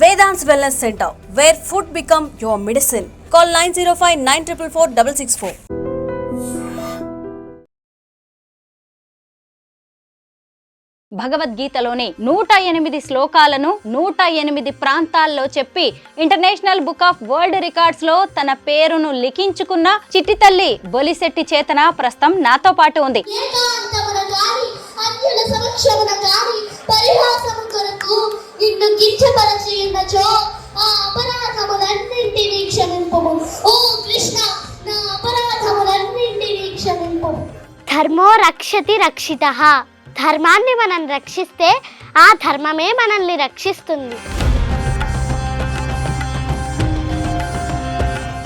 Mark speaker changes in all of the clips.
Speaker 1: Vedant's Wellness Center, where food become your medicine. Call 905-944-664.
Speaker 2: భగవద్గీతలోని 108 శ్లోకాలను 108 ప్రాంతాల్లో చెప్పి international book of world records లో తన పేరును లిఖించుకున్న చిట్టి తల్లి బొలిశెట్టి చేతన ప్రస్తుతం నాతో పాటు ఉంది.
Speaker 3: ధర్మో రక్షతి రక్షితః. ధర్మాన్ని మనం రక్షిస్తే ఆ ధర్మమే మనల్ని రక్షిస్తుంది.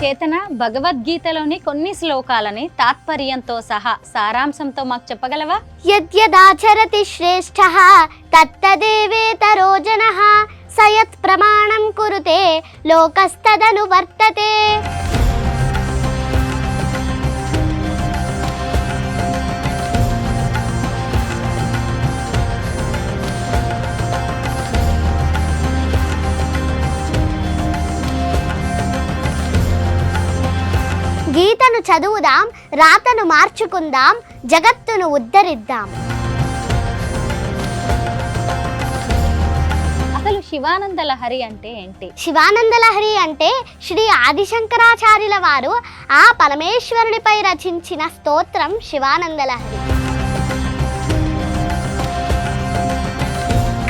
Speaker 2: చేతన భగవద్గీతలోని కొన్ని శ్లోకాలని తాత్పర్యంతో సహా సారాంశంతో మాకు చెప్పగలవా?
Speaker 3: యద్యదాచరతి శ్రేష్ఠః తత్తదేవేతరో జనః సయత్ ప్రమాణం కురుతే లోకస్తదను వర్తతే. గీతను చదువుదాం, రాతను మార్చుకుందాం, జగత్తును ఉద్ధరిద్దాం.
Speaker 2: అసలు శివానంద లహరి అంటే ఏంటి?
Speaker 3: శివానంద లహరి అంటే శ్రీ ఆదిశంకరాచార్యుల వారు ఆ పరమేశ్వరునిపై రచించిన స్తోత్రం శివానంద లహరి.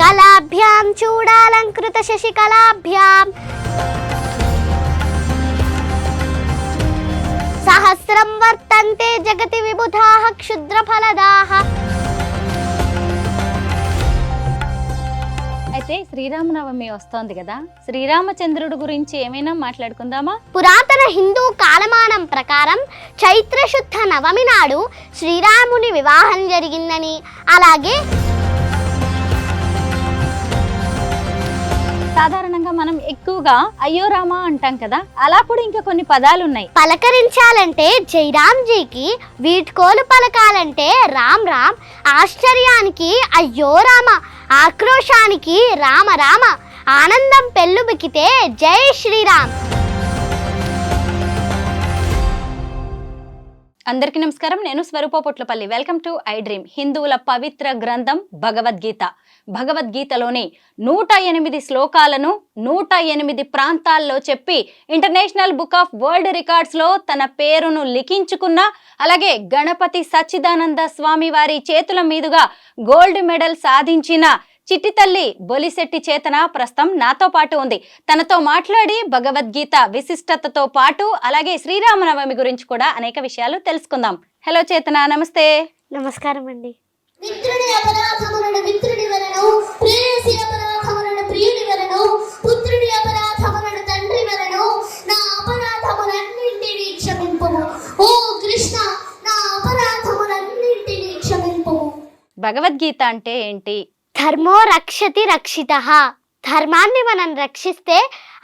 Speaker 3: కళాభ్యాం చూడాలంకృత శశికళాభ్యాం సహస్రం వర్తంతే జగతి విబుధాః క్షుద్రఫలదాః.
Speaker 2: అయితే శ్రీరామనవమి వస్తోంది కదా, శ్రీరామచంద్రుడు గురించి ఏమైనా మాట్లాడుకుందామా?
Speaker 3: పురాతన హిందూ కాలమానం ప్రకారం చైత్రశుద్ధ నవమి నాడు శ్రీరాముని వివాహం జరిగిందని, అలాగే
Speaker 2: సాధారణంగా మనం ఎక్కువగా అయ్యో రామా అంటాం కదా, అలా కూడా ఇంకా కొన్ని పదాలు ఉన్నాయి.
Speaker 3: పలకరించాలంటే జైరామ్జీకి, వీడ్కోలు పలకాలంటే రామ్ రామ్, ఆశ్చర్యానికి అయ్యో రామ, ఆక్రోశానికి రామ రామ, ఆనందం పెళ్ళుబికితే జై శ్రీరామ్.
Speaker 2: అందరికీ నమస్కారం, నేను Swaroopa Potlapalli. Welcome to I dream. హిందువుల పవిత్ర గ్రంథం భగవద్గీత. భగవద్గీతలోని 108 శ్లోకాలను 108 ప్రాంతాల్లో చెప్పి international book of world records లో తన పేరును లిఖించుకున్న, అలాగే గణపతి సచ్చిదానంద స్వామి వారి చేతుల మీదుగా గోల్డ్ మెడల్ సాధించిన చిట్టి తల్లి బొలిశెట్టి చేతన ప్రస్తుతం నాతో పాటు ఉంది. తనతో మాట్లాడి భగవద్గీత విశిష్టతతో పాటు అలాగే శ్రీరామనవమి గురించి కూడా అనేక విషయాలు తెలుసుకుందాం. హలో చేతన, నమస్తే.
Speaker 3: నమస్కారం అండి.
Speaker 4: మిత్రుడి అపరాధములను మిత్రుడి వలన, ప్రేయసి అపరాధములను ప్రియుడి వలన, పుత్రుడి అపరాధములను తండ్రి వలన, నా అపరాధములన్నింటినీ క్షమింపుము. ఓ కృష్ణ, నా అపరాధములన్నింటినీ క్షమింపుము.
Speaker 2: భగవద్గీత అంటే ఏంటి?
Speaker 3: ధర్మో రక్షతి రక్షితః. ధర్మాన్ని మనం రక్షిస్తే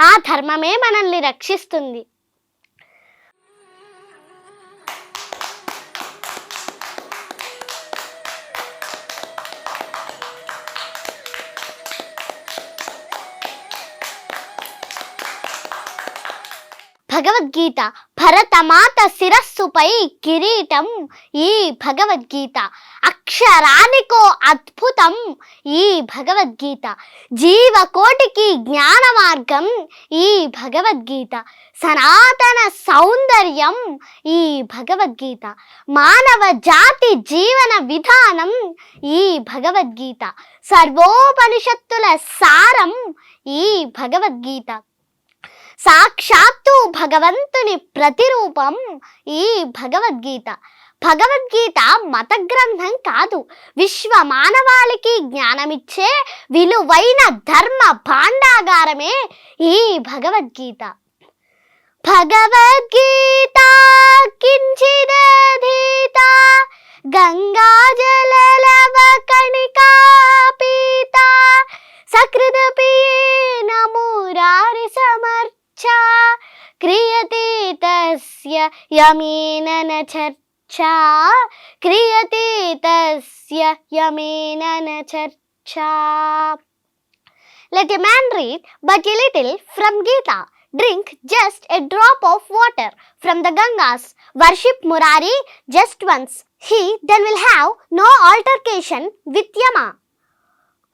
Speaker 3: ఆ ధర్మమే మనల్ని రక్షిస్తుంది. భగవద్గీత భరతమాత శిరస్సుపై కిరీటం ఈ భగవద్గీత, అక్షరానికో అద్భుతం ఈ భగవద్గీత, జీవకోటికి జ్ఞాన మార్గం ఈ భగవద్గీత, సనాతన సౌందర్యం ఈ భగవద్గీత, మానవ జాతి జీవన విధానం ఈ భగవద్గీత, సర్వోపనిషత్తుల సారం ఈ భగవద్గీత, సాక్షాత్తు భగవంతుని ప్రతిరూపం ఈ భగవద్గీత. భగవద్గీత మత గ్రంథం కాదు, విశ్వ మానవాళికి జ్ఞానమిచ్చే విలువైన ధర్మ భాండాగారమే ఈ భగవద్గీత. భగవద్గీత కించిదధీత గంగాజలలవ కణికా పీత, సకృదపియేన మురారి సమర్చ క్రియతే తస్య యమేన న చర్చా, క్రియతే తస్య యమేన న చర్చా. Let a man read but a little from Gita. Drink just a drop of water from the Gangas. Worship Murari just once. He then will have no altercation with Yama.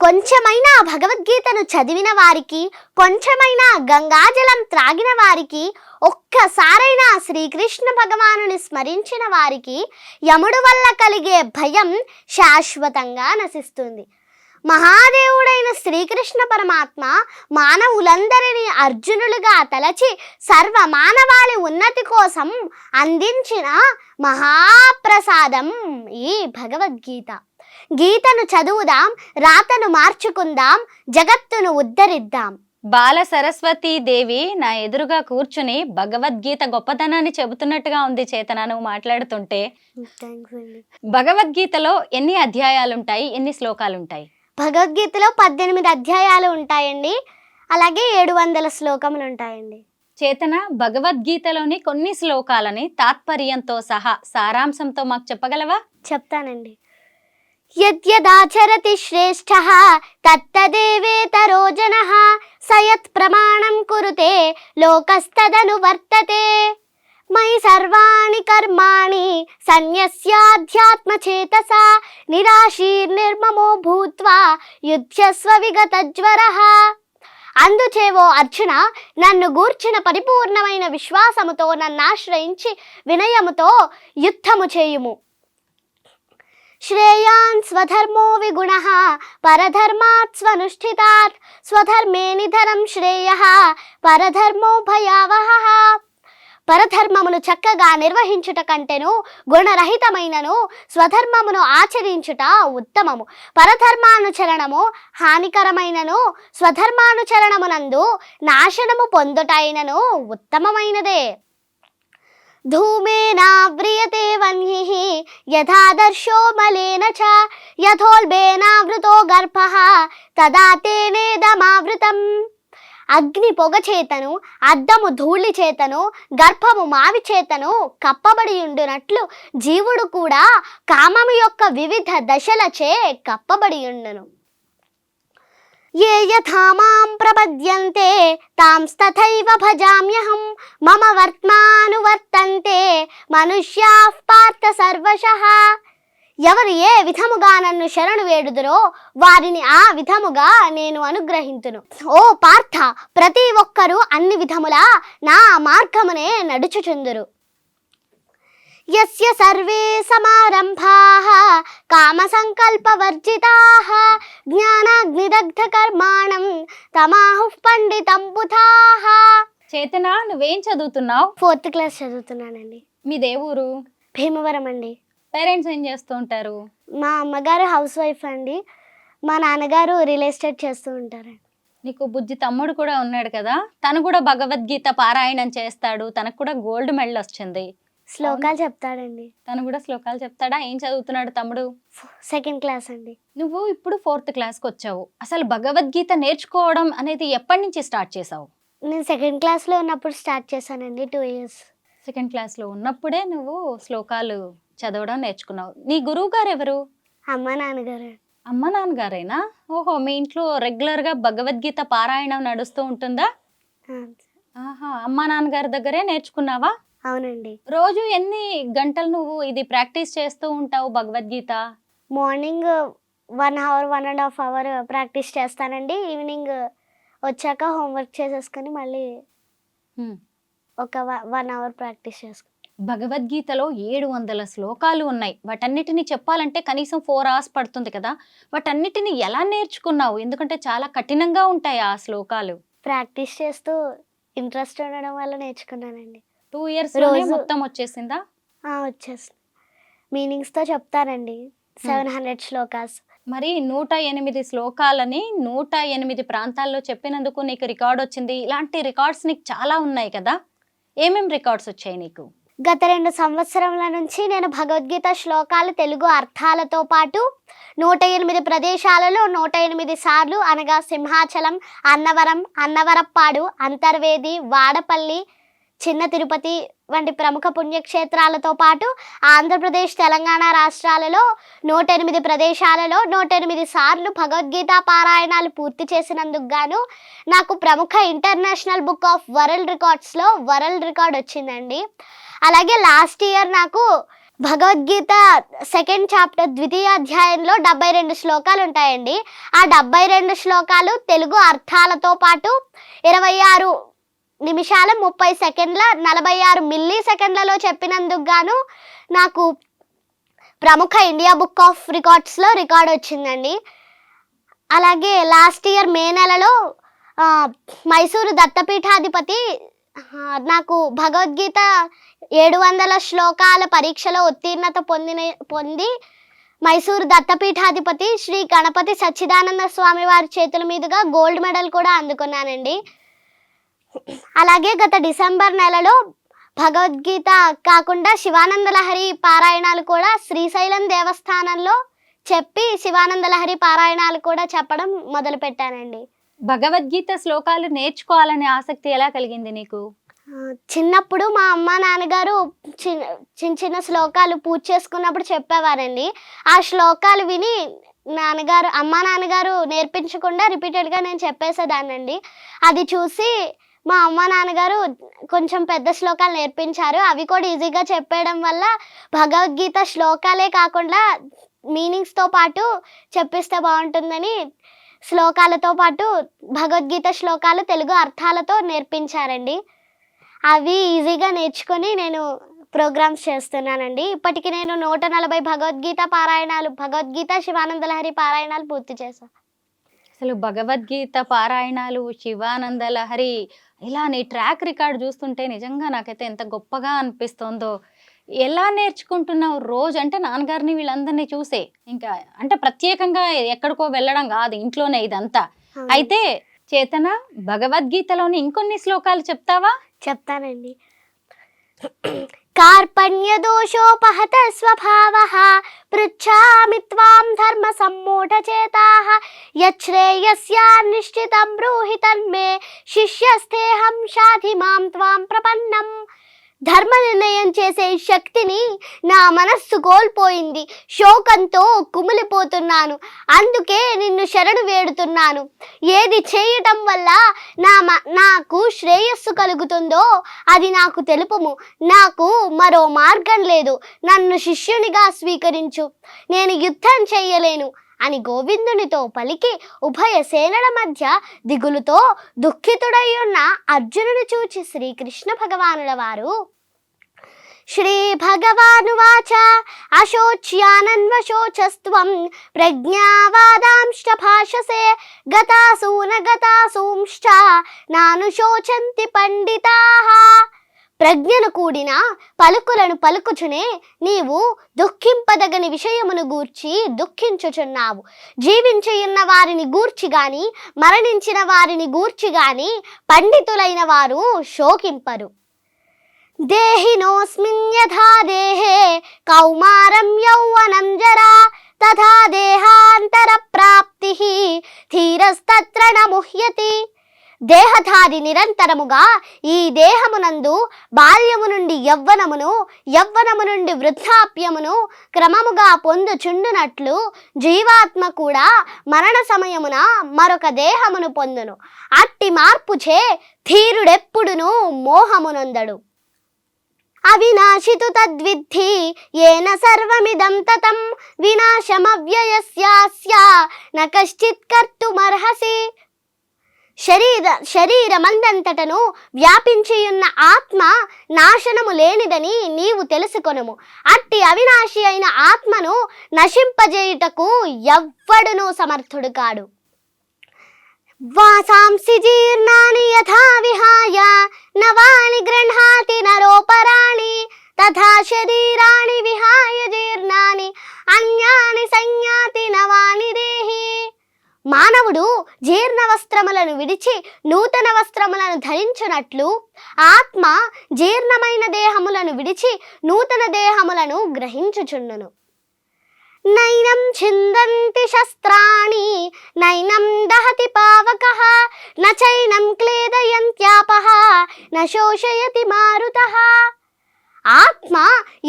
Speaker 3: కొంచెమైనా భగవద్గీతను చదివిన వారికి, కొంచెమైనా గంగాజలం త్రాగిన వారికి, ఒక్కసారైనా శ్రీకృష్ణ భగవానుని స్మరించిన వారికి యముడు వల్ల కలిగే భయం శాశ్వతంగా నశిస్తుంది. మహాదేవుడైన శ్రీకృష్ణ పరమాత్మ మానవులందరినీ అర్జునులుగా తలచి సర్వ మానవాళి ఉన్నతి కోసం అందించిన మహాప్రసాదం ఈ భగవద్గీత. గీతను చదువుదాం, రాతను మార్చుకుందాం, జగత్తును ఉద్ధరిద్దాం.
Speaker 2: బాల సరస్వతీ దేవి నా ఎదురుగా కూర్చుని భగవద్గీత గొప్పతనాన్ని చెబుతున్నట్టుగా ఉంది చేతన నువ్వు మాట్లాడుతుంటే. భగవద్గీతలో ఎన్ని అధ్యాయాలుంటాయి, ఎన్ని శ్లోకాలుంటాయి?
Speaker 3: భగవద్గీతలో 18 అధ్యాయాలు ఉంటాయండి, అలాగే 700 శ్లోకములు ఉంటాయండి.
Speaker 2: చేతన, భగవద్గీతలోని కొన్ని శ్లోకాలని తాత్పర్యంతో సహా సారాంశంతో మాకు చెప్పగలవా?
Speaker 3: చెప్తానండి. యద్యదాచరతి శ్రేష్ఠః తత్తదేవేతరో జనః సయత్ ప్రమాణం కురుతే లోకస్తదను వర్తతే మయి సర్వాణి కర్మాణి సన్యస్యాధ్యాత్మచేతసా నిరాశీర్నిర్మమో భూత్వా యుధ్యస్వ విగతజ్వరః. అందుచేవో అర్జున, నన్ను గూర్చిన పరిపూర్ణమైన విశ్వాసముతో నన్ను ఆశ్రయించి వినయముతో యుద్ధము చేయుము. శ్రేయాన్ స్వధర్మో విగుణః పరధర్మాత్ స్వనుష్ఠితాత్ స్వధర్మే నిధనం శ్రేయః పరధర్మో భయావహః. పరధర్మమును చక్కగా నిర్వహించుట కంటెను గుణరహితమైనను స్వధర్మమును ఆచరించుట ఉత్తమము. పరధర్మానుచరణము హానికరమైనను స్వధర్మానుచరణమునందు నాశనము పొందుటైనను ఉత్తమమైనదే. ధూమేనావ్రియతే వన్హిః యథాదర్శో మలేన చ యథోల్బేనావృతో గర్భః తదా తేనేదమావృతం. అగ్ని పొగ చేతను, అద్దము ధూళి చేతను, గర్భము మావి చేతను కప్పబడి ఉండునట్లు జీవుడు కూడా కామము యొక్క వివిధ దశలచే కప్పబడి ఉండును. ఏ యథా మాం ప్రపద్యంతే తాంస్తథైవ భజామ్యహం మమ వర్త్మానువర్తంతే మనుష్యాః పార్థ సర్వశః. ఎవరు ఏ విధముగా నన్ను శరణు వేడుదురో వారిని ఆ విధముగా నేను అనుగ్రహింతును. ఓ పార్థ, ప్రతి ఒక్కరూ అన్ని విధములా నా మార్గమునే నడుచుచుందురు. యస్య సర్వే సమారంభాః కామ సంకల్ప వర్జితాః జ్ఞానాగ్నిదగ్ధ కర్మాణం తమాహుః పండితం బుధాః.
Speaker 2: చేతన, నువ్వేం చదువుతున్నావు?
Speaker 3: 4th class చదువుతున్నానండి.
Speaker 2: మీ దేవురు?
Speaker 3: భీమవరం అండి.
Speaker 2: పేరెంట్స్ ఏం చేస్తూ ఉంటారు?
Speaker 3: మా అమ్మగారు హౌస్ వైఫ్ అండి, మా నాన్నగారు రియల్ ఎస్టేట్ చేస్తూ ఉంటారండి.
Speaker 2: నీకు బుజ్జి తమ్ముడు కూడా ఉన్నాడు కదా, తను కూడా భగవద్గీత పారాయణం చేస్తాడు, తనకు కూడా గోల్డ్ మెడల్ వచ్చింది.
Speaker 3: శ్లోకాలు చెప్తాడండి.
Speaker 2: తను కూడా శ్లోకాలు చెప్తాడా? ఏం చదువుతున్నాడు తమ్ముడు?
Speaker 3: 2nd క్లాస్ అండి.
Speaker 2: నువ్వు ఇప్పుడు 4th క్లాస్కి వచ్చావు. అసలు భగవద్గీత నేర్చుకోవడం అనేది ఎప్పటి నుంచి స్టార్ట్ చేసావు?
Speaker 3: నేను 2nd క్లాస్లో ఉన్నప్పుడు స్టార్ట్ చేశానండి. 2 years.
Speaker 2: 2nd క్లాస్లో ఉన్నప్పుడే నువ్వు శ్లోకాలు చదవడం నేర్చుకున్నావు. నీ గురువు గారు ఎవరు?
Speaker 3: అమ్మ నాన్నగారు.
Speaker 2: అమ్మ నాన్నగారేనా? ఓహో, మీ ఇంట్లో రెగ్యులర్గా భగవద్గీత పారాయణం నడుస్తూ ఉంటుందా? ఆహా, అమ్మ నాన్నగారి దగ్గరే నేర్చుకున్నావా?
Speaker 3: అవునండి.
Speaker 2: రోజు ఎన్ని గంటలు నువ్వు ఇది ప్రాక్టీస్ చేస్తూ ఉంటావు Bhagavad Gita?
Speaker 3: Morning 1 hour 1.5 hour practice చేస్తానండి. ఈవినింగ్ వచ్చాక హోంవర్క్ చేసేసుకొని మళ్ళీ ఒక 1 hour ప్రాక్టీస్ చేసుకుంటాను.
Speaker 2: భగవద్గీతలో 700 శ్లోకాలు ఉన్నాయి. వాటన్నిటిని చెప్పాలంటే కనీసం 4 hours పడుతుంది కదా. వాటన్నిటిని ఎలా నేర్చుకున్నావు? ఎందుకంటే చాలా కఠినంగా ఉంటాయి ఆ శ్లోకాలు.
Speaker 3: ప్రాక్టీస్ చేస్తూ ఇంట్రెస్ట్ ఉండడం వల్ల నేర్చుకున్నానండి.
Speaker 2: 2 years మొత్తం వచ్చేసిందా?
Speaker 3: వచ్చేసింది. మీనింగ్స్తో చెప్తానండి. 700 శ్లోకాస్.
Speaker 2: మరి 108 శ్లోకాలని 108 ప్రాంతాల్లో చెప్పినందుకు నీకు రికార్డ్ వచ్చింది. ఇలాంటి రికార్డ్స్ నీకు చాలా ఉన్నాయి కదా, ఏమేం రికార్డ్స్ వచ్చాయి నీకు?
Speaker 3: గత 2 సంవత్సరముల నుంచి నేను భగవద్గీత శ్లోకాలు తెలుగు అర్థాలతో పాటు 108 ప్రదేశాలలో 108 సార్లు, అనగా సింహాచలం, అన్నవరం, అన్నవరప్పాడు, అంతర్వేది, వాడపల్లి, చిన్న తిరుపతి వంటి ప్రముఖ పుణ్యక్షేత్రాలతో పాటు ఆంధ్రప్రదేశ్ తెలంగాణ రాష్ట్రాలలో 108 ప్రదేశాలలో 108 సార్లు భగవద్గీత పారాయణాలు పూర్తి చేసినందుకు గాను నాకు ప్రముఖ ఇంటర్నేషనల్ బుక్ ఆఫ్ వరల్డ్ రికార్డ్స్లో వరల్డ్ రికార్డ్ వచ్చిందండి. అలాగే లాస్ట్ ఇయర్ నాకు భగవద్గీత 2nd చాప్టర్ ద్వితీయ అధ్యాయంలో 72 శ్లోకాలు ఉంటాయండి. ఆ 72 శ్లోకాలు తెలుగు అర్థాలతో పాటు 26 నిమిషాల 30 సెకండ్ల 46 మిల్లీ సెకండ్లలో చెప్పినందుకు గాను నాకు ప్రముఖ ఇండియా బుక్ ఆఫ్ రికార్డ్స్లో రికార్డ్ వచ్చిందండి. అలాగే లాస్ట్ ఇయర్ మే నెలలో మైసూరు దత్తపీఠాధిపతి నాకు భగవద్గీత 700 శ్లోకాల పరీక్షలో ఉత్తీర్ణత పొంది మైసూరు దత్తపీఠాధిపతి శ్రీ గణపతి సచ్చిదానంద స్వామి వారి చేతుల మీదుగా గోల్డ్ మెడల్ కూడా అందుకున్నానండి. అలాగే గత డిసెంబర్ నెలలో భగవద్గీత కాకుండా శివానంద లహరి పారాయణాలు కూడా శ్రీశైలం దేవస్థానంలో చెప్పి శివానంద లహరి పారాయణాలు కూడా చెప్పడం మొదలుపెట్టానండి.
Speaker 2: భగవద్గీత శ్లోకాలు నేర్చుకోవాలనే ఆసక్తి ఎలా కలిగింది నీకు?
Speaker 3: చిన్నప్పుడు మా అమ్మ నాన్నగారు చిన్న చిన్న శ్లోకాలు పూజ చేసుకున్నప్పుడు చెప్పేవారండి. ఆ శ్లోకాలు విని అమ్మ నాన్నగారు నేర్పించకుండా రిపీటెడ్గా నేను చెప్పేసేదాన్నండి. అది చూసి మా అమ్మ నాన్నగారు కొంచెం పెద్ద శ్లోకాలు నేర్పించారు. అవి కూడా ఈజీగా చెప్పేయడం వల్ల భగవద్గీత శ్లోకాలే కాకుండా మీనింగ్స్తో పాటు చెప్పిస్తే బాగుంటుందని శ్లోకాలతో పాటు భగవద్గీత శ్లోకాలు తెలుగు అర్థాలతో నేర్పించారండి. అవి ఈజీగా నేర్చుకొని నేను ప్రోగ్రామ్స్ చేస్తున్నానండి. ఇప్పటికి నేను 140 భగవద్గీత శివానంద లహరి పారాయణాలు పూర్తి చేశాను.
Speaker 2: అసలు భగవద్గీత పారాయణాలు, శివానంద లహరి, ఇలా నీ ట్రాక్ రికార్డ్ చూస్తుంటే నిజంగా నాకైతే ఎంత గొప్పగా అనిపిస్తుందో. ఎలా నేర్చుకుంటున్నావు రోజు? అంటే నాన్నగారిని వీళ్ళందరినీ చూసే, ఇంకా అంటే ప్రత్యేకంగా ఎక్కడికో వెళ్ళడం కాదు, ఇంట్లోనే ఇదంతా. అయితే చేతన, భగవద్గీతలోని ఇంకొన్ని శ్లోకాలు చెప్తావా?
Speaker 3: చెప్తానండి. కార్పణ్య దోషోపహత స్వభావః పృచ్ఛామి త్వాం ధర్మ సమ్మూఢచేతాః యచ్ఛ్రేయస్యా నిశ్చితం బ్రూహి తన్మే శిష్యస్థేహం షాధి మాం త్వాం ప్రపన్నం. ధర్మ నిర్ణయం చేసే శక్తిని నా మనస్సు కోల్పోయింది. శోకంతో కుమిలిపోతున్నాను. అందుకే నిన్ను శరణు వేడుతున్నాను. ఏది చేయటం వల్ల నాకు శ్రేయస్సు కలుగుతుందో అది నాకు తెలుపుము. నాకు మరో మార్గం లేదు. నన్ను శిష్యునిగా స్వీకరించు. నేను యుద్ధం చెయ్యలేను అని గోవిందునితో పలికి ఉభయ సేనల మధ్య దిగులుతో దుఃఖితుడై ఉన్న అర్జునుని చూచి శ్రీకృష్ణ భగవానుల వారు శ్రీ భగవానువాచ అశోచ్యానన్వశోచస్త్వం ప్రజ్ఞావాదాంశ్చ భాషసే గతాసూంశ్చ నానుశోచంతి పండితాః. ప్రజ్ఞను కూడిన పలుకులను పలుకుచునే నీవు దుఃఖింపదగని విషయమును గూర్చి దుఃఖించుచున్నావు. జీవించియున్న వారిని గూర్చి గాని మరణించిన వారిని గూర్చి గాని పండితులైన వారు శోకింపరు. దేహినోస్మిన్ యథా దేహే కౌమారం యౌవనం జరా తథా దేహాంతర ప్రాప్తి ధీరస్తత్ర న ముహ్యతి. దేహధారి నిరంతరముగా ఈ దేహమునందు బాల్యము నుండి యవ్వనమును, యవ్వనము నుండి వృద్ధాప్యమును క్రమముగా పొందుచుండునట్లు జీవాత్మ కూడా మరణ సమయమున మరొక దేహమును పొందును. అట్టి మార్పుచే ధీరుడెప్పుడును మోహమునందడు. అవినాశితు తద్విద్ధి ఏన సర్వమిదం తతం వినాశమవ్యయస్యాస్య న కశ్చిత్ కర్తుమర్హసి. శరీరమందంతటను వ్యాపించియున్న ఆత్మ నాశనము లేనిదని నీవు తెలుసుకొనుము. అట్టి అవినాశి అయిన ఆత్మను నశింపజేయుటకు ఎవ్వడును సమర్థుడు కాడు. వాసాంసి జీర్ణాని యథా విహాయ నవాని గృహ్ణాతి నరోపరాణి తథా శరీరాణి విహాయ జీర్ణాని అన్యాని సంయాతి నవాని దేహి. మానవుడు జీర్ణ వస్త్రములను విడిచి నూతన వస్త్రములను ధరించునట్లు ఆత్మ జీర్ణమైన దేహములను విడిచి నూతన దేహములను గ్రహించుచుండును. నైనం ఛిందంతి శస్త్రాణి నైనం దహతి పావకః న చైనం క్లేదయంత్యాపః న శోషయతి మారుతః. ఆత్మ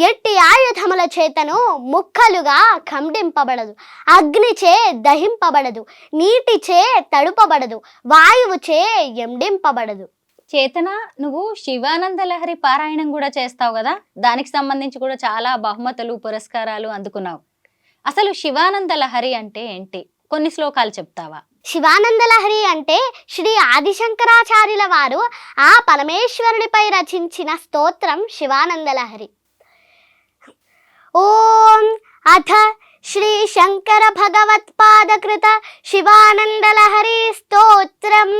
Speaker 3: ఎట్టి ఆయుధముల చేతను ముక్కలుగా ఖండింపబడదు, అగ్నిచే దహింపబడదు, నీటిచే తడుపబడదు, వాయువుచే ఎండింపబడదు.
Speaker 2: చేతన, నువ్వు శివానంద లహరి పారాయణం కూడా చేస్తావు కదా, దానికి సంబంధించి కూడా చాలా బహుమతులు పురస్కారాలు అందుకున్నావు. అసలు శివానంద లహరి అంటే ఏంటి? కొన్ని శ్లోకాలు చెప్తావా?
Speaker 3: శివానంద లహరి అంటే శ్రీ ఆదిశంకరాచార్యుల వారు ఆ పరమేశ్వరునిపై రచించిన స్తోత్రం శివానంద లహరి. ఓం అథ శ్రీ శంకర భగవత్పాదకృత శివానంద లహరి స్తోత్రం.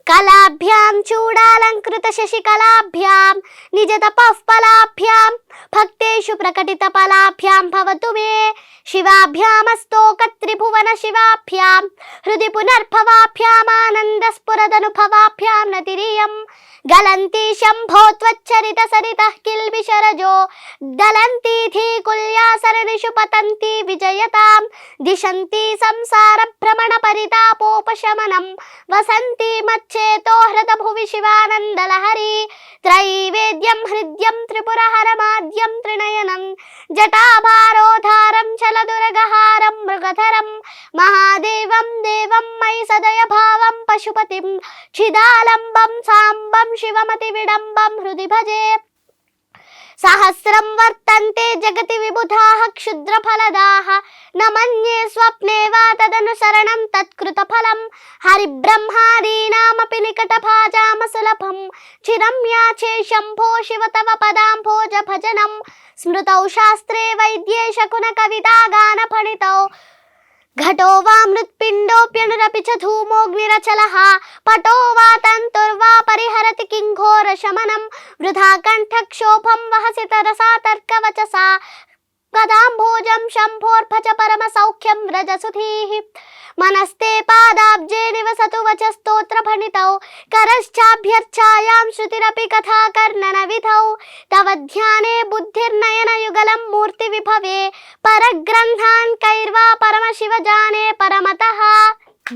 Speaker 3: కళాభ్యాం చూడాలంకృత శశికళాభ్యాం నిజ తపఃఫలాభ్యాం భక్తేషు ప్రకటిత ఫలాభ్యాం భవతు మే. శివాభ్యామస్తోక త్రిభువన శివాభ్యాం హృది పునర్భవాభ్యాం ఆనంద స్ఫురదనుభవాభ్యాం నతిరియం. గలంతి శంభో త్వచ్చరిత సరితః కిల్బిషరజో దలంతి ధీకుల్యా సరణిషు పతంతి విజయతాం. దిశంతి సంసార భ్రమణ పరితాపోపశమనం వసంతి మచ్చేతో హృద భువి శివానంద లహరి. త్రైవేద్యం హృద్యం త్రిపురహరమాద్యం త్రినయనం జటాభారోధారం చలదురగహారం మృగధరం మహాదేవం దేవం మయి సదయ భావం పశుపతిం చిదాలంబం సాంబం శివమతి విడంబం హృది భజే. సహస్రం వర్తంతే జగతి విబుధాః క్షుద్రఫలదాః న మన్యే స్వప్నే వా తదనుసరణం తత్కృత ఫలం. హరిబ్రహ్మాదీనామపి నికటభాజామసులభం చిరం యాచే శంభో శివ తవ పదాంభోజ భజనం. స్మృతౌ శాస్త్రే వైద్యే శకున కవితా గాన ఫణితౌ ఘటో వా మృత్పిండోప్యనురపి చ ధూమోగ్నిరచలః పటో వా తంతుర్వా పరిహరతి కింఘోర శమనం. వృథా కంఠక్షోభం వహసి తరసా తర్కవచసా గదాంభోజం శంభోర్భజ పరమ సౌఖ్యం వ్రజసుధీః. మనస్తే పాదాబ్జే నివసతు వచస్తోత్ర ఫణితౌ కరశ్చాభ్యర్చాయాం శృతిరపి కథా కర్ణన విధౌ. తవ ధ్యానే బుద్ధిర్నయన యుగలం మూర్తి విభవే పరగ్రంథాన్ కైర్వా పరమ శివ జానే పరమతః.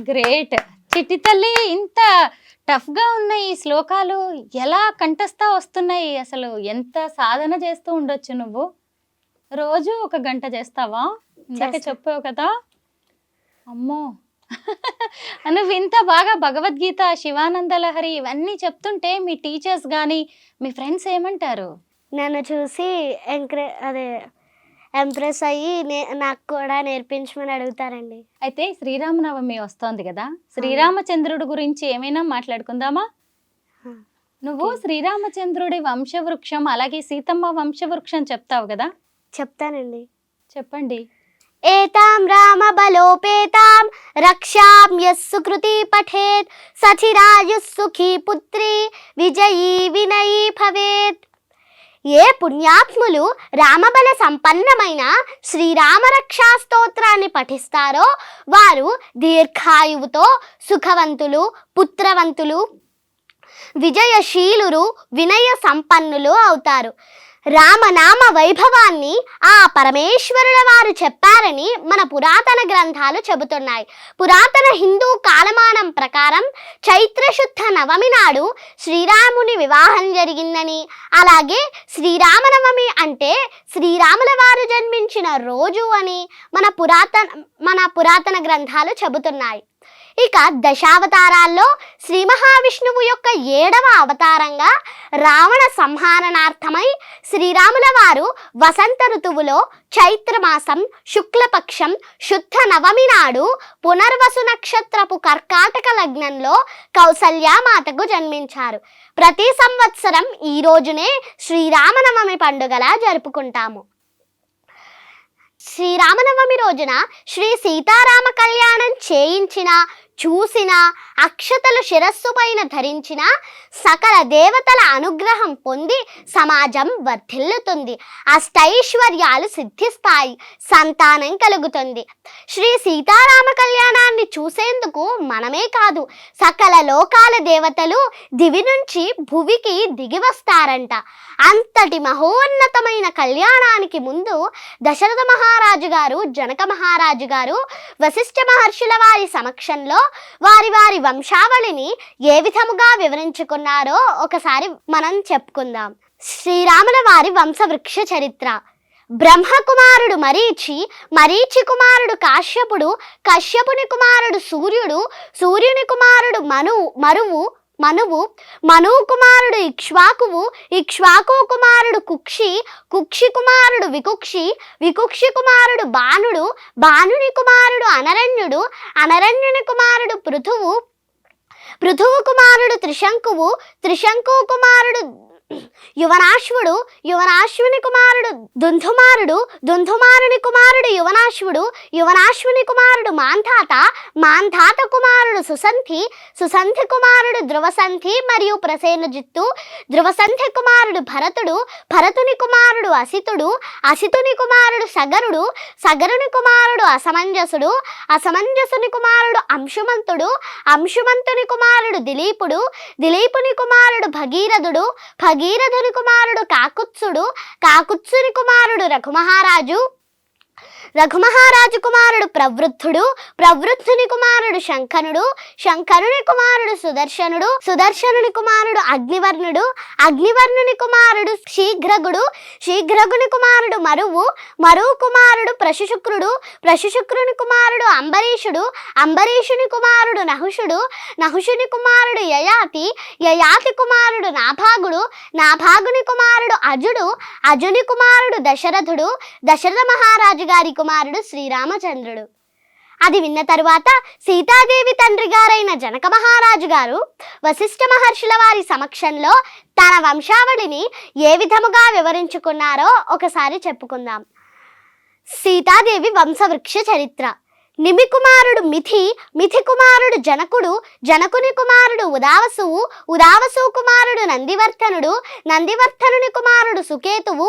Speaker 2: గ్రేట్ చిట్టి తల్లి, ఇంత టఫ్ గా ఉన్న ఈ శ్లోకాలు ఎలా కంఠస్థ వస్తున్నాయి? అసలు ఎంత సాధన చేస్తూ ఉండొచ్చు నువ్వు? రోజు 1 గంట చేస్తావా? ఇందాక చెప్పావు కదా. అమ్మో నువ్వు ఇంత బాగా భగవద్గీత, శివానంద లహరి ఇవన్నీ చెప్తుంటే మీ టీచర్స్ కానీ మీ ఫ్రెండ్స్ ఏమంటారు?
Speaker 3: నన్ను చూసి ఎంప్రెస్ అయ్యి నాకు కూడా నేర్పించమని అడుగుతారండి.
Speaker 2: అయితే శ్రీరామనవమి వస్తోంది కదా, శ్రీరామచంద్రుడి గురించి ఏమైనా మాట్లాడుకుందామా? నువ్వు శ్రీరామచంద్రుడి వంశవృక్షం అలాగే సీతమ్మ వంశవృక్షం చెప్తావు కదా,
Speaker 3: చెప్తానండి.
Speaker 2: చెప్పండి.
Speaker 3: ఏతాం రామ బలోపేతాం రక్షాం యస్సు కృతి పఠేత్ సచిరాయుః సుఖీ పుత్రి విజయీ వినయీ భవేత్. ఏ పుణ్యాత్ములు రామబల సంపన్నమైన శ్రీరామ రక్షా స్తోత్రాన్ని పఠిస్తారో వారు దీర్ఘాయువుతో సుఖవంతులు, పుత్రవంతులు, విజయశీలురు, వినయ సంపన్నులు అవుతారు. రామనామ వైభవాన్ని ఆ పరమేశ్వరుల వారు చెప్పారని మన పురాతన గ్రంథాలు చెబుతున్నాయి. పురాతన హిందూ కాలమానం ప్రకారం చైత్రశుద్ధ నవమి నాడు శ్రీరాముని వివాహం జరిగిందని, అలాగే శ్రీరామనవమి అంటే శ్రీరాముల వారు జన్మించిన రోజు అని మన పురాతన గ్రంథాలు చెబుతున్నాయి. ఇక దశావతారాల్లో శ్రీ మహావిష్ణువు యొక్క 7వ అవతారంగా రావణ సంహారణార్థమై శ్రీరాముల వారు వసంత ఋతువులో చైత్రమాసం శుక్లపక్షం శుద్ధ నవమి నాడు పునర్వసు నక్షత్రపు కర్కాటక లగ్నంలో కౌసల్యామాతకు జన్మించారు. ప్రతి సంవత్సరం ఈ రోజునే శ్రీరామనవమి పండుగలా జరుపుకుంటాము. శ్రీరామనవమి రోజున శ్రీ సీతారామ కళ్యాణం చేయించిన చూసిన, అక్షతలు శిరస్సు పైన ధరించిన సకల దేవతల అనుగ్రహం పొంది సమాజం వర్ధిల్లుతుంది, అష్టైశ్వర్యాలు సిద్ధిస్తాయి, సంతానం కలుగుతుంది. శ్రీ సీతారామ కళ్యాణాన్ని చూసేందుకు మనమే కాదు, సకల లోకాల దేవతలు దివి నుంచి భువికి దిగి వస్తారంట. అంతటి మహోన్నతమైన కళ్యాణానికి ముందు దశరథ మహారాజు గారు, జనక మహారాజు గారు వశిష్ఠ మహర్షుల వారి సమక్షంలో వారి వారి వంశావళిని ఏ విధముగా వివరించుకున్నారో ఒకసారి మనం చెప్పుకుందాం. శ్రీరాముల వారి వంశవృక్ష చరిత్ర. బ్రహ్మకుమారుడు మరీచి, మరీచి కుమారుడు కాశ్యపుడు, కశ్యపుని కుమారుడు సూర్యుడు, సూర్యుని కుమారుడు మనువు, మనువు కుమారుడు ఇక్ష్వాకువు, ఇక్ష్వాకు కుమారుడు కుక్షి, కుక్షి కుమారుడు వికుక్షి, వికుక్షి కుమారుడు బాణుడు, బాణుని కుమారుడు అనరణ్యుడు, అనరణ్యుని కుమారుడు పృథువు, పృథువు కుమారుడు త్రిశంకువు, త్రిశంకు కుమారుడు యువనాశ్వుడు, యువనాశ్వుని కుమారుడు దుంధుమారుడు, దుంధుమారుని కుమారుడు యువనాశ్వుడు, యువనాశ్వుని కుమారుడు మాంధాత, మాంధాత కుమారుడు సుసంధి, సుసంధి కుమారుడు ధ్రువసంధి మరియు ప్రసేనజిత్తు, ధ్రువసంధి కుమారుడు భరతుడు, భరతుని కుమారుడు అసితుడు, అసితుని కుమారుడు సగరుడు, సగరుని కుమారుడు అసమంజసుడు, అసమంజసుని కుమారుడు అంశుమంతుడు, అంశుమంతుని కుమారుడు దిలీపుడు, దిలీపుని కుమారుడు భగీరథుడు, భగీరథుని కుమారుడు కాకుత్సుడు, కాకుత్సుని కుమారుడు రఘుమహారాజు, రఘుమహారాజు కుమారుడు ప్రవృద్ధుడు, ప్రవృద్ధుని కుమారుడు శంఖనుడు, శంఖనుని కుమారుడు సుదర్శనుడు, సుదర్శనుని కుమారుడు అగ్నివర్ణుడు, అగ్నివర్ణుని కుమారుడు శీఘ్రగుడు, శీఘ్రగుని కుమారుడు మరువు, మరువు కుమారుడు ప్రశుశుక్రుడు, ప్రశుశుక్రుని కుమారుడు అంబరీషుడు, అంబరీషుని కుమారుడు నహుషుడు, నహుషుని కుమారుడు యయాతి, యయాతి కుమారుడు నాభాగుడు, నాభాగుని కుమారుడు అజుడు, అజుని కుమారుడు దశరథుడు, దశరథ మహారాజు గారి కుమారుడు శ్రీరామచంద్రుడు. అది విన్న తరువాత సీతాదేవి తండ్రి గారైన జనక మహారాజు గారు వశిష్ఠ మహర్షుల వారి సమక్షంలో తన వంశావళిని ఏ విధముగా వివరించుకున్నారో ఒకసారి చెప్పుకుందాం. సీతాదేవి వంశవృక్ష చరిత్ర. నిమి కుమారుడు మిథి, మిథి కుమారుడు జనకుడు, జనకుని కుమారుడు ఉదావసువు, ఉదావసు కుమారుడు నందివర్ధనుడు, నందివర్ధనుని కుమారుడు సుకేతువు,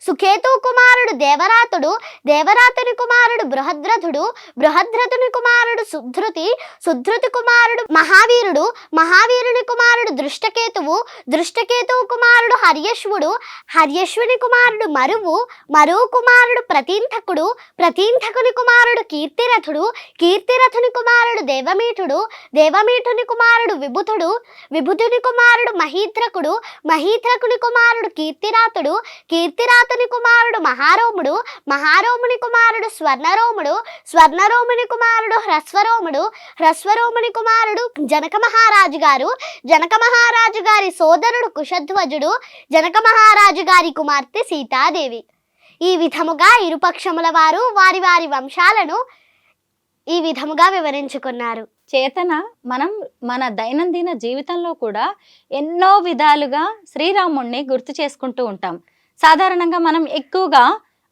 Speaker 3: సుకేతు కుమారుడు దేవరాతుడు, దేవరాతుని కుమారుడు బృహద్రథుడు, బృహద్రథుని కుమారుడు సుధృతి, సుధృతి కుమారుడు మహావీరుడు, మహావీరుని కుమారుడు దృష్టకేతువు, దృష్టకేతువు కుమారుడు హర్యశ్వుడు, హర్యశ్వుని కుమారుడు మరువు, మరువు కుమారుడు ప్రతీంధకుడు, ప్రతీంధకుని కుమారుడు కీర్తిరథుడు, కీర్తిరథుని కుమారుడు దేవమీఠుడు, దేవమీఠుని కుమారుడు విభుతుడు, విభుతుని కుమారుడు మహీత్రకుడు, మహీత్రకుని కుమారుడు కీర్తిరాతుడు, కీర్తిరాతుని కుమారుడు మహారోముడు, మహారోముని కుమారుడు స్వర్ణరోముడు, స్వర్ణరోముని కుమారుడు హ్రస్వరోముడు, హ్రస్వరోముని కుమారుడు జనక మహారాజు గారు, జనక మహారాజు గారి సోదరుడు కుశధ్వజుడు, జనక మహారాజు గారి కుమార్తె సీతాదేవి. ఈ విధముగా ఇరుపక్షముల వారు వారి వారి వంశాలను ఈ విధముగా వివరించుకున్నారు.
Speaker 2: చేతన, మనం మన దైనందిన జీవితంలో కూడా ఎన్నో విధాలుగా శ్రీరాముణ్ణి గుర్తు చేసుకుంటూ ఉంటాం. సాధారణంగా మనం ఎక్కువగా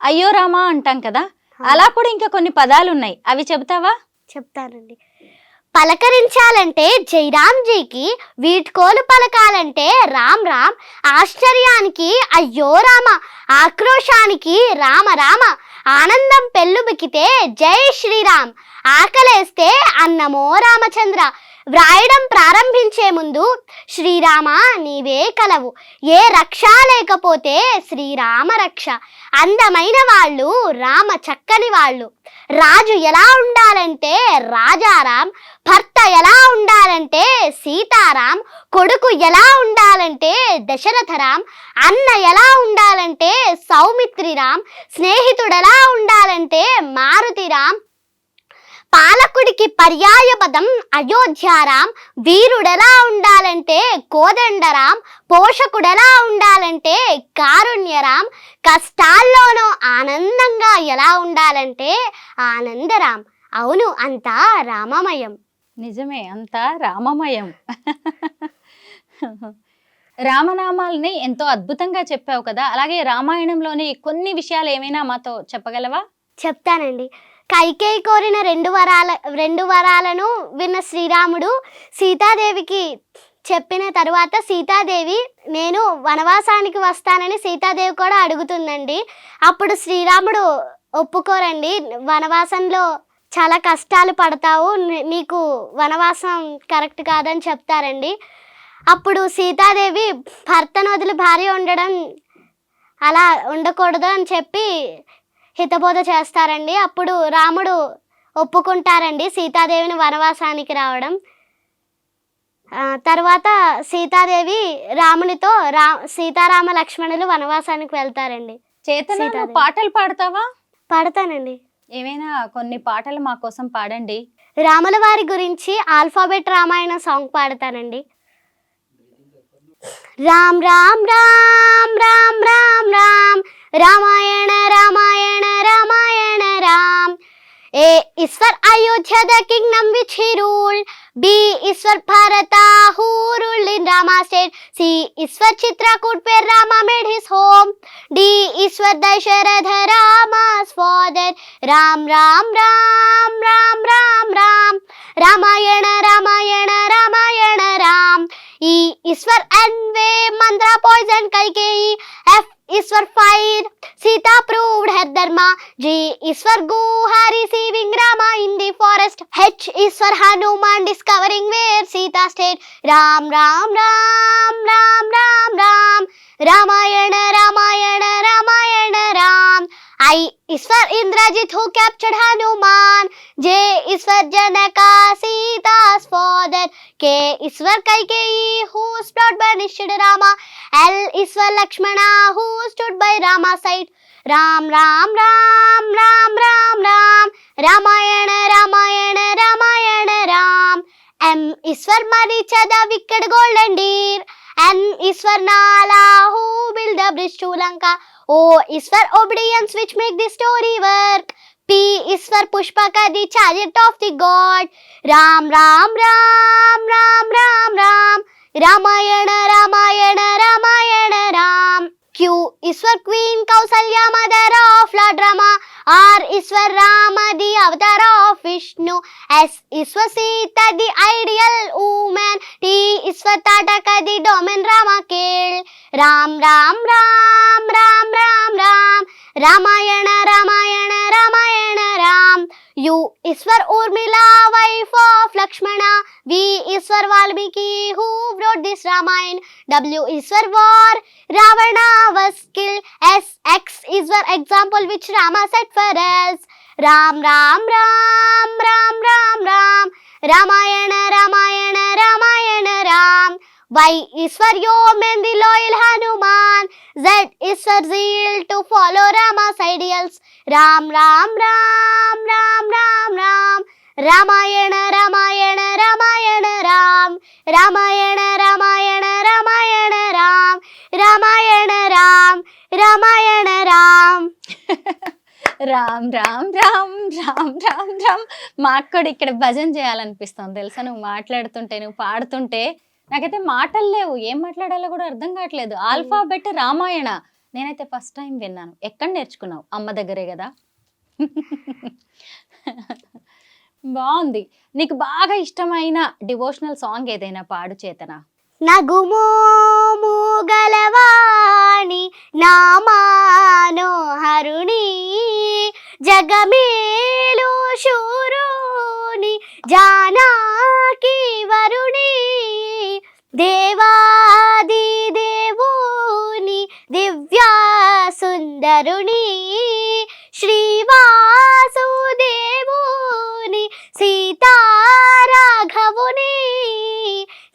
Speaker 2: అయ్యో రామా అంటాం కదా, అలా కూడా ఇంకా కొన్ని పదాలు ఉన్నాయి, అవి చెబుతావా?
Speaker 3: చెప్తానండి. పలకరించాలంటే జైరామ్జీకి, వీడ్కోలు పలకాలంటే రామ్ రామ్, ఆశ్చర్యానికి అయ్యో రామ, ఆక్రోశానికి రామ రామ, ఆనందం పెళ్ళుబికితే జై శ్రీరామ్, ఆకలేస్తే అన్నమో రామచంద్ర. వ్రాయడం ప్రారంభించే ముందు శ్రీరామ నీవే కలవు, ఏ రక్ష లేకపోతే శ్రీరామ రక్ష, అందమైన వాళ్ళు రామ చక్కని వాళ్ళు, రాజు ఎలా ఉండాలంటే రాజారాం, భర్త ఎలా ఉండాలంటే సీతారాం, కొడుకు ఎలా ఉండాలంటే దశరథరాం, అన్న ఎలా ఉండాలంటే సౌమిత్రిరాం, స్నేహితుడు ఎలా ఉండాలంటే మారుతిరాం, పాలకుడికి పర్యాయ పదం అయోధ్యారాం, వీరుడెలా ఉండాలంటే కోదండరాం, పోషకుడెలా ఉండాలంటే కారుణ్యరాం, కష్టాల్లోనూ ఆనందంగా ఎలా ఉండాలంటే ఆనందరాం. అవును, అంతా రామమయం.
Speaker 2: నిజమే, అంతా రామమయం. రామనామాల్ని ఎంతో అద్భుతంగా చెప్పావు కదా, అలాగే రామాయణంలోని కొన్ని విషయాలు ఏమైనా మాతో చెప్పగలవా?
Speaker 3: చెప్తానండి. కైకేయి కోరిన రెండు వరాలను విన్న శ్రీరాముడు సీతాదేవికి చెప్పిన తరువాత సీతాదేవి నేను వనవాసానికి వస్తానని సీతాదేవి కూడా అడుగుతుందండి. అప్పుడు శ్రీరాముడు ఒప్పుకోరండి, వనవాసంలో చాలా కష్టాలు పడతావు, నీకు వనవాసం కరెక్ట్ కాదని చెప్తారండి. అప్పుడు సీతాదేవి భర్తను వదిలి భార్య ఉండడం అలా ఉండకూడదు అని చెప్పి హితబోధ చేస్తారండి. అప్పుడు రాముడు ఒప్పుకుంటారండి సీతాదేవిని వనవాసానికి రావడం. తర్వాత సీతాదేవి రామునితో సీతారామ లక్ష్మణులు వనవాసానికి వెళ్తారండి.
Speaker 2: చేతన పాటలు పాడతావా?
Speaker 3: పాడతానండి.
Speaker 2: ఏమైనా కొన్ని పాటలు మా కోసం పాడండి.
Speaker 3: రాముల వారి గురించి ఆల్ఫాబెట్ రామాయణ సాంగ్ పాడతానండి. Ram Ram Ram Ram Ram Ram Ramayana Ramayana Ramayana Ram. A is for Ayodhya, the kingdom which he ruled. B is for Bharata, who ruled in Rama's state. C is for Chitrakoot, where Rama made his home. D is for Dasharatha, Rama's father. Ram Ram Ram Ram Ram Ram Ramayana Ramayana Ramayana Ram. E is for Anve, Mandra poisoned Kaikeyi. F is for fire, Sita proved her dharma. G is for Guha, receiving Rama in the forest. H is for Hanuman, discovering where Sita stayed. Ram Ram Ram Ram Ram Ram Ramayana Ramayana Ramayana Ram. I is for Indrajit, who captured Hanuman. J is for Janaka, Sita's father. K is for Kaikeyi, whose plot banished Rama. L is for Lakshmana, who stood by Rama's side. Ram Ram Ram Ram Ram Ram Ramayana Ramayana Ramayana Ram. M is for Maricha, the wicked golden deer. N is for Nala, who built the bridge to Lanka. O is for obedience, which make the story work. P is for Pushpaka, the chariot of the god. Ram Ram Ram Ram Ram Ram Ramayana Ramayana Ramayana Ram. Q is for Queen Kausalya, mother of Lord Rama. R is for Rama, the avatar of Vishnu. S is for Sita, the ideal woman. T is for Tataka, the domain Rama killed. Ram Ram Ram Ram Ram Ram Ramayana Ramayana Ramayana Ram. U is for Urmila, wife of Lakshmana. V is for Valmiki, who wrote this Ramayana. W is for war, Ravana was killed. S, X is for example, which Rama set for us. Ram Ram Ram Ram Ram Ram Ramayana Ramayana Ramayana Ram. Y is for Yeoman, the loyal Hanuman. Z is for zeal, to follow Rama's ideals. Ram Ram Ram Ram Ram Ram Ramayana Ramayana Ramayana Ram. Ramayana Ramayana Ramayana Ram Ramayana Ram Ramayana Ram.
Speaker 2: Ram Ram Ram Ram Ram Ram. మాకు కూడా ఇక్కడ భజన చేయాలనిపిస్తుంది తెలుసా, నువ్వు మాట్లాడుతుంటే, నువ్వు పాడుతుంటే. నాకైతే మాటలు లేవు, ఏం మాట్లాడాలో కూడా అర్థం కావట్లేదు. ఆల్ఫాబెట్ రామాయణ నేనైతే ఫస్ట్ టైం విన్నాను. ఎక్కడ నేర్చుకున్నావు? అమ్మ దగ్గరే కదా. బాగుంది. నీకు బాగా ఇష్టమైన డివోషనల్ సాంగ్ ఏదైనా పాడు చేతన.
Speaker 3: నగుమోము గలవాణి నామానోహరుణి జగమేలు శూరుని జానకి వరుణి దేవాది దేవుని దివ్యా సుందరుని శ్రీవాసుదేవుని సీతారాఘవుని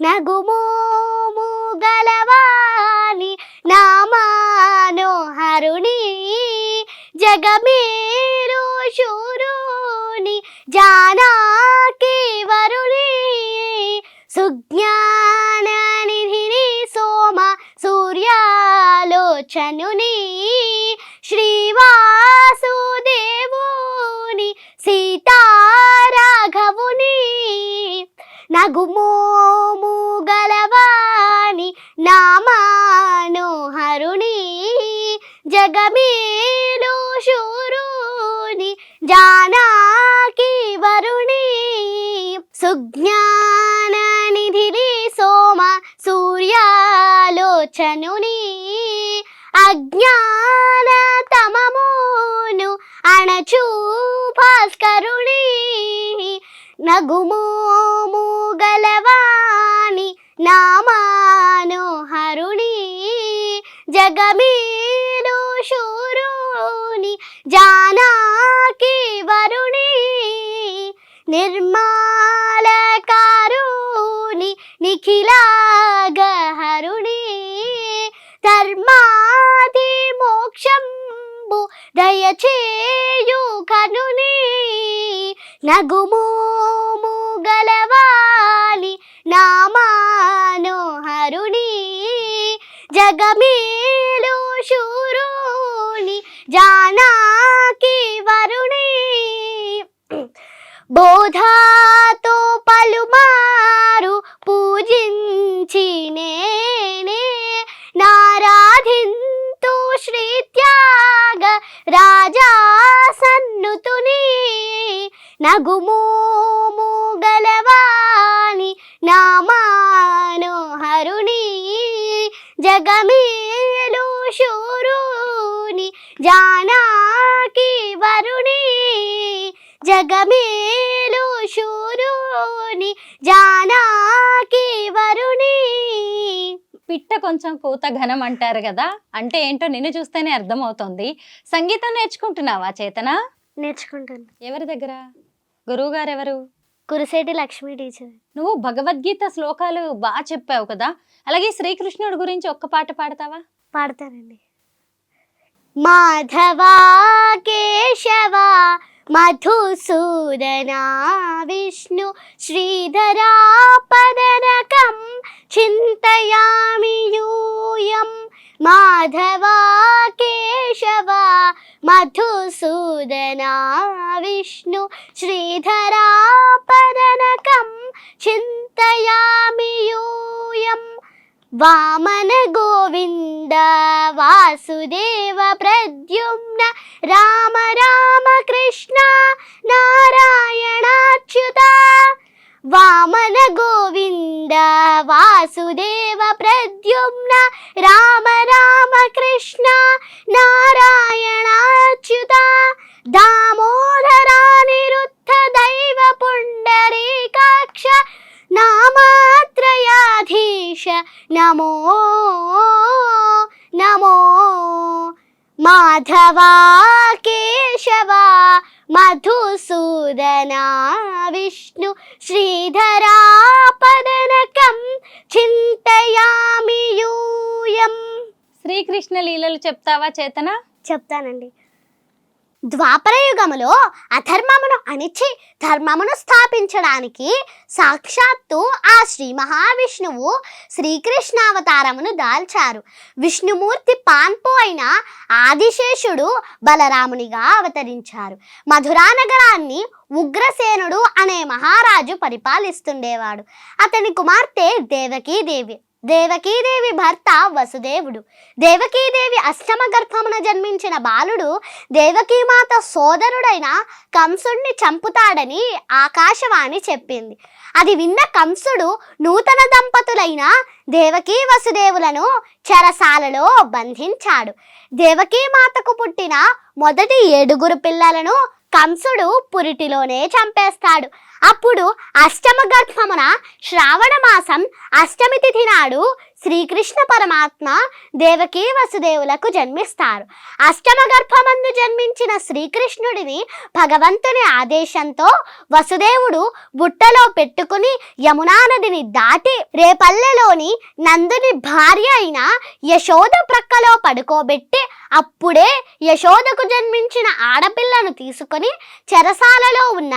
Speaker 3: నగుమోము గలవాని నామానోహరుని జగమేరు శూరుని జానకి వరుణి సుజ్ఞాన నిధిని సోమ సూర్యాలోచనుని శ్రీవాసుదేవుని సీతారాఘవుని నగుమోము గలవాని నామానోహరుని జగమేలు శూరుని జానా సూర్యాలోచనుని అజ్ఞాన తమమును అణచు భాస్కరుని నగుమోము గలవాణి నామానోహరుని జగమీలు శూరుని జానాకి వరుణి నిర్మాలకారుని నిఖిలాగహరుని ధర్మాది మోక్షంబు దయచేయు కనుని నగుమోము గలవాలి నామానోహరుని జగమేలు శూరుని జానాకి వరుణి బోధాతో పలుమారు పూజించి నేనే నారాధింతు శ్రీ త్యాగ రాజా సన్నుతుని నగుమోము గలవాణి నామానోహరుని జగమేలు శూరుని జానాకి వరుణి జగమేలు శూరుని జానాకి వరుణి.
Speaker 2: పిట్ట కొంచెం కూత ఘనం అంటారు కదా, అంటే ఏంటో నిన్ను చూస్తేనే అర్థమవుతుంది. సంగీతం నేర్చుకుంటున్నావా చేతన?
Speaker 3: నేర్చుకుంటాను.
Speaker 2: ఎవరి దగ్గర? గురువు గారు ఎవరు?
Speaker 3: కురిసేటి లక్ష్మి టీచర్.
Speaker 2: నువ్వు భగవద్గీత శ్లోకాలు బాగా చెప్పావు కదా, అలాగే శ్రీకృష్ణుడి గురించి ఒక్క పాట పాడతావా?
Speaker 3: పాడతానండి. మాధవా కేశవా మధుసూదనా విష్ణు శ్రీధరా పదనకం చింతయామి యూయం మాధవా కేశవా మధుసూదనా విష్ణు శ్రీధరా పదనకం చింతయామి యూయం వామన గోవింద వాసుదేవ ప్రద్యుమ్న రామ రామ కృష్ణ నారాయణాచ్యుత వామన గోవింద వాసుదేవ ప్రద్యుమ్న రామ రామ కృష్ణ నారాయణాచ్యుత దామోదరానిరుద్ధ దైవ పుండరీకాక్ష నామాత్రయాధీశ నమో నమో మాధవా కేశవా మధుసూదనా విష్ణు శ్రీధరా పదనకం చింతయామి యూయం.
Speaker 2: శ్రీకృష్ణ లీలలు చెప్తావా చేతన?
Speaker 3: చెప్తానండి. ద్వాపరయుగములో అధర్మమును అణిచి ధర్మమును స్థాపించడానికి సాక్షాత్తు ఆ శ్రీ మహావిష్ణువు శ్రీకృష్ణావతారమును దాల్చారు. విష్ణుమూర్తి పాన్పు అయిన ఆదిశేషుడు బలరామునిగా అవతరించారు. మధురా నగరాన్ని ఉగ్రసేనుడు అనే మహారాజు పరిపాలిస్తుండేవాడు. అతని కుమార్తె దేవకీదేవి. దేవకీదేవి భర్త వసుదేవుడు. దేవకీదేవి అష్టమ గర్భమున జన్మించిన బాలుడు దేవకీమాత సోదరుడైన కంసుడిని చంపుతాడని ఆకాశవాణి చెప్పింది. అది విన్న కంసుడు నూతన దంపతులైన దేవకీ వసుదేవులను చెరసాలలో బంధించాడు. దేవకీమాతకు పుట్టిన మొదటి 7 పిల్లలను కంసుడు పురిటిలోనే చంపేస్తాడు. అప్పుడు అష్టమ గర్భమున శ్రావణ మాసం అష్టమి తిథి నాడు శ్రీకృష్ణ పరమాత్మ దేవకీ వసుదేవులకు జన్మిస్తారు. అష్టమ గర్భమందు జన్మించిన శ్రీకృష్ణుడిని భగవంతుని ఆదేశంతో వసుదేవుడు బుట్టలో పెట్టుకుని యమునా నదిని దాటి రేపల్లెలోని నందుని భార్య అయిన యశోద ప్రక్కలో పడుకోబెట్టి అప్పుడే యశోదకు జన్మించిన ఆడపిల్లను తీసుకొని చెరసాలలో ఉన్న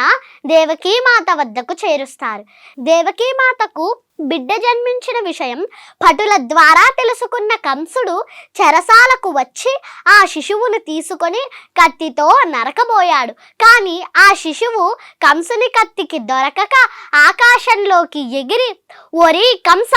Speaker 3: దేవకీమాత వద్దకు చేరుస్తారు. దేవకీమాతకు బిడ్డ జన్మించిన విషయం భటుల ద్వారా తెలుసుకున్న కంసుడు చెరసాలకు వచ్చి ఆ శిశువును తీసుకొని కత్తితో నరకబోయాడు. కానీ ఆ శిశువు కంసుని కత్తికి దొరకక ఆకాశంలోకి ఎగిరి, ఓరి కంస,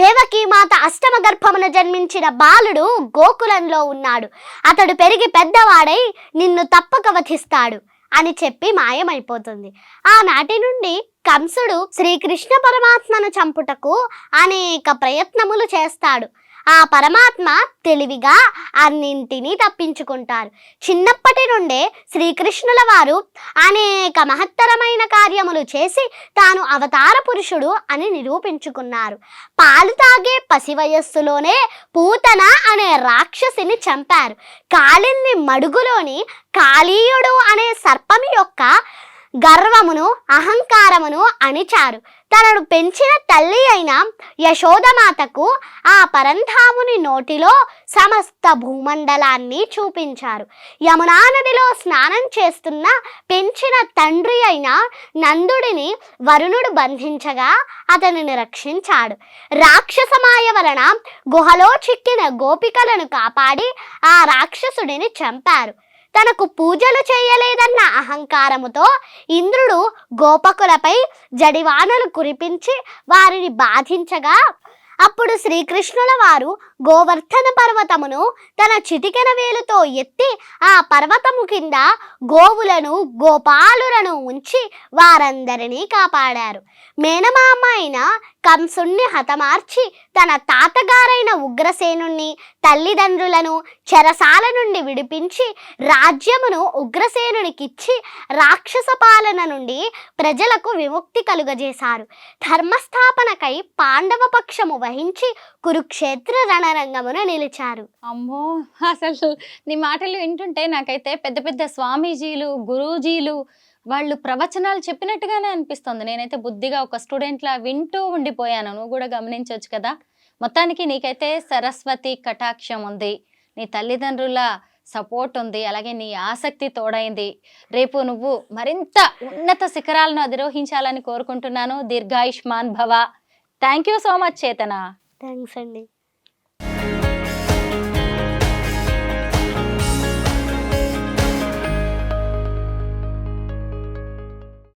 Speaker 3: దేవకీమాత అష్టమ గర్భమున జన్మించిన బాలుడు గోకులంలో ఉన్నాడు. అతడు పెరిగి పెద్దవాడై నిన్ను తప్పక వధిస్తాడు అని చెప్పి మాయమైపోతుంది. ఆనాటి నుండి కంసుడు శ్రీకృష్ణ పరమాత్మను చంపుటకు అనేక ప్రయత్నములు చేస్తాడు. ఆ పరమాత్మ తెలివిగా అన్నింటినీ తప్పించుకుంటారు. చిన్నప్పటి నుండే శ్రీకృష్ణుల వారు అనేక మహత్తరమైన కార్యములు చేసి తాను అవతార పురుషుడు అని నిరూపించుకున్నారు. పాలు తాగే పసి వయస్సులోనే పూతన అనే రాక్షసిని చంపారు. కాళింది మడుగులోని కాళీయుడు అనే సర్పము యొక్క గర్వమును అహంకారమును అణిచారు. తనను పెంచిన తల్లి అయిన యశోదమాతకు ఆ పరంధాముని నోటిలో సమస్త భూమండలాన్ని చూపించారు. యమునా నదిలో స్నానం చేస్తున్న పెంచిన తండ్రి అయిన నందుడిని వరుణుడు బంధించగా అతనిని రక్షించాడు. రాక్షసమాయ వలన గుహలో చిక్కిన గోపికలను కాపాడి ఆ రాక్షసుడిని చంపారు. తనకు పూజలు చేయలేదన్న అహంకారముతో ఇంద్రుడు గోపకులపై జడివానలు కురిపించి వారిని బాధించగా అప్పుడు శ్రీకృష్ణుల వారు గోవర్ధన పర్వతమును తన చిటికెన వేలుతో ఎత్తి ఆ పర్వతము కింద గోవులను గోపాలులను ఉంచి వారందరినీ కాపాడారు. మేనమామ అయిన కంసుణ్ణి హతమార్చి తన తాతగారైన ఉగ్రసేనుణ్ణి తల్లిదండ్రులను చెరసాల నుండి విడిపించి రాజ్యమును ఉగ్రసేనునికిచ్చి రాక్షస పాలన నుండి ప్రజలకు విముక్తి కలుగజేశారు. ధర్మస్థాపనకై పాండవ పక్షము వహించి కురుక్షేత్ర రణరంగమున నిలిచారు.
Speaker 2: అమ్మో, అసలు నీ మాటలు వింటుంటే నాకైతే పెద్ద పెద్ద స్వామీజీలు గురూజీలు వాళ్ళు ప్రవచనాలు చెప్పినట్టుగానే అనిపిస్తుంది. నేనైతే బుద్ధిగా ఒక స్టూడెంట్లా వింటూ ఉండిపోయాను. నువ్వు కూడా గమనించవచ్చు కదా. మొత్తానికి నీకైతే సరస్వతి కటాక్షం ఉంది, నీ తల్లిదండ్రుల సపోర్ట్ ఉంది, అలాగే నీ ఆసక్తి తోడైంది. రేపు నువ్వు మరింత ఉన్నత శిఖరాలను అధిరోహించాలని కోరుకుంటున్నాను. దీర్ఘాయుష్మాన్ భవ. థ్యాంక్ యూ సో మచ్ చేతన.
Speaker 3: థ్యాంక్స్ అండి.